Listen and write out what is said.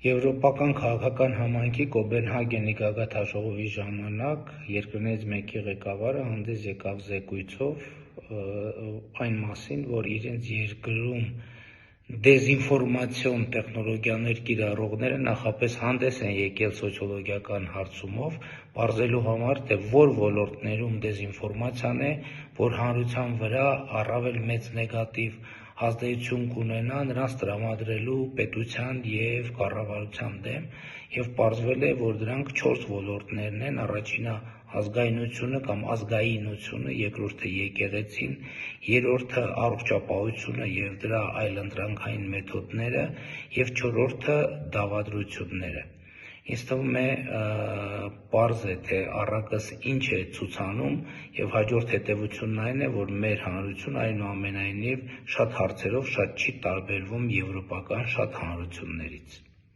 Եվրոպական քաղաքական համայնքի Կոպենհագենի գագաթնաժողովի ժամանակ երկրներից մեկի ղեկավարը հանդես եկավ զեկույցով այն մասին, որ իրենց երկրում դեզինֆորմացիոն տեխնոլոգիաներ կիրառողները նախապես հանդես են եկել սոցիոլոգիական հարցումով, պարզելու համար, թե որ ոլորտներում դեզինֆորմացիան է, որ հանրության վրա առավել մեծ նեգատիվ ազդեցություն կունենա նրանց տրամադրելու պետության և կառավարության դեմ, և պարզվել է, որ դրանք 4 ոլորտներն են. առաջինը ազգայնությունը կամ ազգայինությունը, երկրորդը եկեղեցին, երրորդը առողջապահությունը և դրա այլընտրանքային մեթոդները և չորրորդը դավադրությունները։ Ինձ թվում է պարզ է, թե առակս ինչ է ցուցանում, և հաջորդ հետևությունն այն է, որ մեր հանրությունը այնուամենայնիվ շատ հարցերով շատ չի տարբերվում եվրոպական շատ հանրություններից։